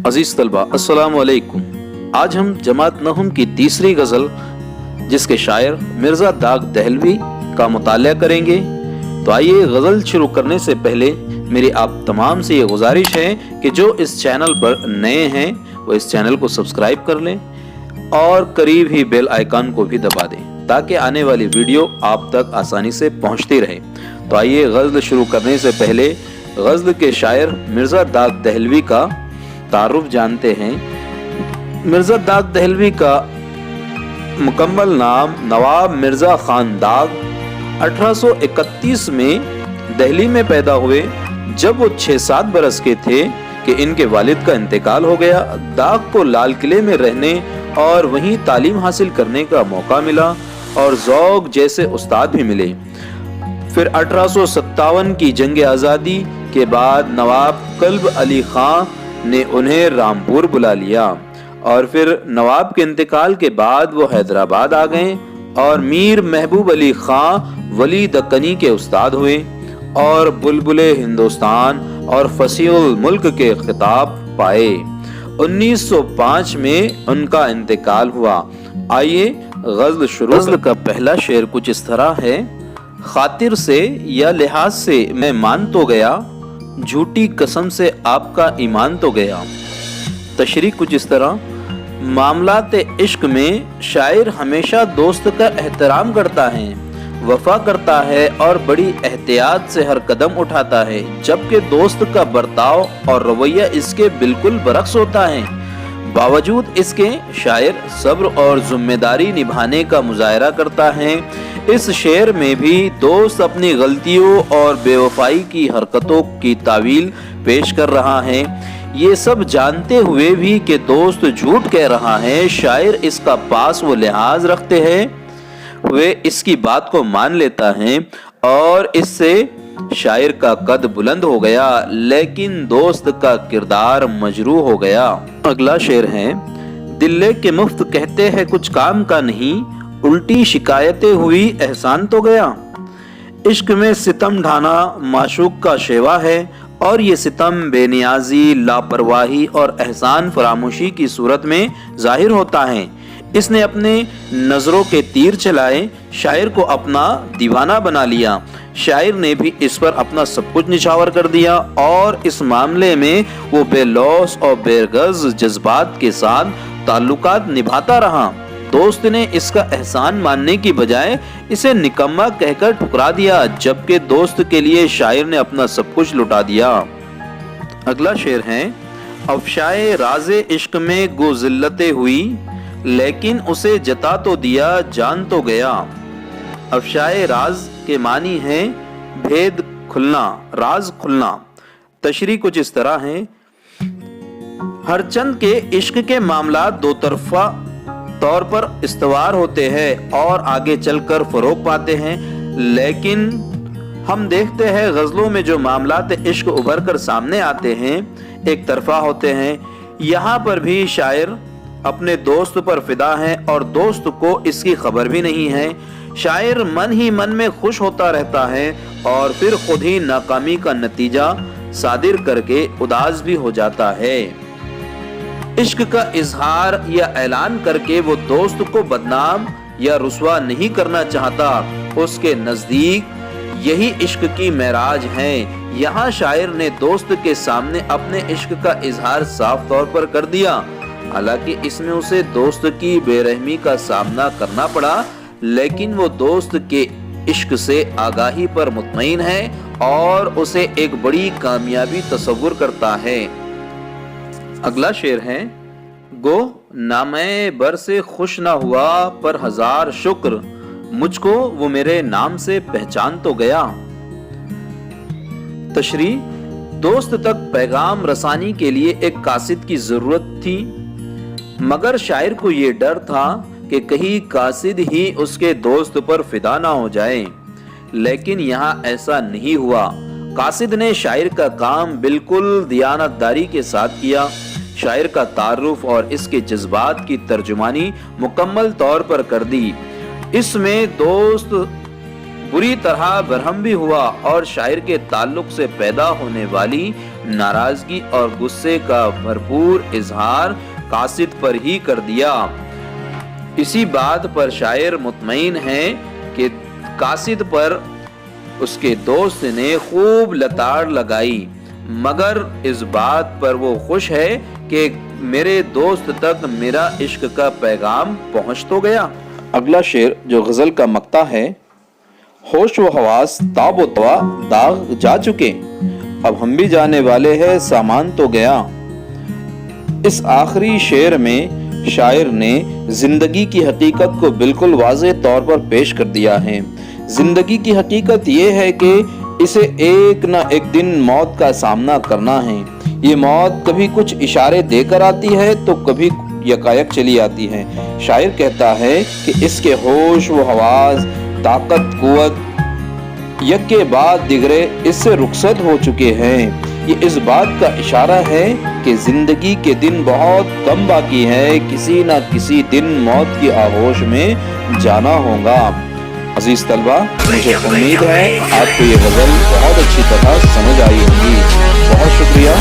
अजीज तलबा अस्सलाम वालेकुम। आज हम जमात नहम की तीसरी गज़ल जिसके शायर मिर्ज़ा दाग दहलवी का मुताला करेंगे। तो आइए, गज़ल शुरू करने से पहले मेरी आप तमाम से ये गुजारिश है कि जो इस चैनल पर नए हैं वो इस चैनल को सब्सक्राइब कर लें और करीब ही बेल आइकन को भी दबा दें ताकि आने वाली वीडियो आप तक आसानी से पहुंचती रहे। तो आइए, गज़ल शुरू करने से पहले गज़ल के शायर मिर्ज़ा दाग दहलवी का तारुफ जानते हैं। मिर्ज़ा दाग दहलवी का मुकम्मल नाम नवाब मिर्ज़ा खान दाग 1831 में दिल्ली में पैदा हुए। जब वो 6-7 बरस के थे कि इनके वालिद का इंतकाल हो गया। दाग को लाल किले में रहने और वहीं तालीम हासिल करने का मौका मिला और ज़ौक़ जैसे उस्ताद भी मिले। फिर 1857 की जंग आज़ादी के बाद नवाब कल्ब अली खां ने उन्हें रामपुर बुला लिया और फिर नवाब के इंतकाल के बाद वो हैदराबाद आ गए और मीर महबूब अली खां वली दक्कनी के उस्ताद हुए और बुलबुले हिंदुस्तान और फसीहुल मुल्क के खिताब पाए। 1905 में उनका इंतकाल हुआ। आइए, गज़ल शुरू। गज़ल का पहला शेर कुछ इस तरह है। खातिर से या लिहाज से मैं मान तो गया, झूठी कसम से आपका ईमान तो गया। तशरीह कुछ इस तरह। मामलाते इश्क में शायर हमेशा दोस्त का एहतराम करता है, वफा करता है और बड़ी एहतियात से हर कदम उठाता है, जबकि दोस्त का बर्ताव और रवैया इसके बिल्कुल बरक्स होता है। बावजूद इसके शायर सब्र और जिम्मेदारी निभाने का मुजाहरा करता है। इस शेर में भी दोस्त अपनी गलतियों और बेवफाई की हरकतों की तावील पेश कर रहा है। ये सब जानते हुए भी कि दोस्त झूठ कह रहा है, शायर इसका पास वो लिहाज रखते हैं वे इसकी बात को मान लेता है और इससे शायर का कद बुलंद हो गया, लेकिन दोस्त का किरदार मजरूह हो गया। अगला शेर है। दिल्ले के मुफ्त कहते हैं कुछ काम का नहीं, उल्टी शिकायतें हुई एहसान तो गया। इश्क में सितम ढाना माशूक का शेवा है और ये सितम बेनियाजी, लापरवाही और एहसान फरामोशी की सूरत में जाहिर होता है। इसने अपने नजरों के तीर चलाए, शायर को अपना दीवाना बना लिया। शायर ने भी इस पर अपना सब कुछ निछावर कर दिया और इस मामले में वो बेलौस और बेगर्ज जज्बात के साथ ताल्लुकात निभाता रहा। दोस्त ने इसका एहसान मानने की बजाय इसे निकम्मा कहकर ठुकरा दिया, जबकि दोस्त के लिए शायर ने अपना सब कुछ लुटा दिया। अगला शेर है। अफशाए राज़े इश्क में गो जिल्लतें हुई, लेकिन उसे जता तो दिया, जान तो गया। अफशाए राज के मानी है भेद खुलना, राज खुलना। तशरीह कुछ इस तरह है। हरचंद के इश्क के मामला दो तरफा तौर पर इस्तवार होते हैं और आगे चलकर फरोग पाते हैं, लेकिन हम देखते हैं गजलों में जो मामलात इश्क उभर कर सामने आते हैं एक तरफा होते हैं। यहाँ पर भी शायर अपने दोस्त पर फिदा है और दोस्त को इसकी खबर भी नहीं है। शायर मन ही मन में खुश होता रहता है और फिर खुद ही नाकामी का नतीजा सादिर करके उदास भी हो जाता है। इश्क का इजहार या ऐलान करके वो दोस्त को बदनाम या रुस्वा नहीं करना चाहता। उसके नजदीक यही इश्क की मेराज है। यहाँ शायर ने दोस्त के सामने अपने इश्क का इजहार साफ तौर पर कर दिया, हालांकि इसमें उसे दोस्त की बेरहमी का सामना करना पड़ा, लेकिन वो दोस्त के इश्क से आगाही पर मुतमईन है और उसे एक बड़ी कामयाबी तस्वुर करता है। अगला शेर है। गो नामे बर से खुश ना हुआ पर हजार शुक्र, मुझको वो मेरे नाम से पहचान तो गया। तशरीह। दोस्त तक पैगाम रसानी के लिए एक कासिद की जरूरत थी, मगर शायर को ये डर था कि कहीं कासिद ही उसके दोस्त पर फिदा ना हो जाए, लेकिन यहाँ ऐसा नहीं हुआ। कासिद ने शायर का काम बिल्कुल दियानतदारी के साथ किया। शायर का तारुफ और इसके जज्बात की तर्जुमानी मुकम्मल तौर पर कर दी। इसमें दोस्त बुरी तरह बरहम भी हुआ और शायर के ताल्लुक से पैदा होने वाली नाराजगी और गुस्से का भरपूर इजहार कासिद पर ही कर दिया। इसी बात पर शायर मुतमईन है कि कासिद पर उसके दोस्त ने खूब लताड़ लगाई, मगर इस बात पर वो खुश है कि मेरे दोस्त तक मेरा इश्क का पैगाम पहुंच तो गया। अगला शेर जो गजल का मक्ता है, होश व हवास ताब व तवा दाग जा चुके, अब हम भी जाने वाले हैं सामान तो गया। इस आखिरी शेर में शायर ने जिंदगी की हकीकत को बिल्कुल वाज़ेह तौर पर पेश कर दिया है। जिंदगी की हकीकत ये है कि इसे एक न एक दिन मौत का सामना करना है। ये मौत कभी कुछ इशारे देकर आती है तो कभी यकायक चली आती है। शायर कहता है कि इसके होश व हवास, ताकत, कुव्वत यक के बाद दिगरे इससे रुखसत हो चुके हैं। ये इस बात का इशारा है कि जिंदगी के दिन बहुत कम बाकी है, किसी न किसी दिन मौत की आगोश में जाना होगा। अजीज तलबा, मुझे उम्मीद है आपको ये गजल बहुत अच्छी तरह समझ आई होगी। बहुत शुक्रिया।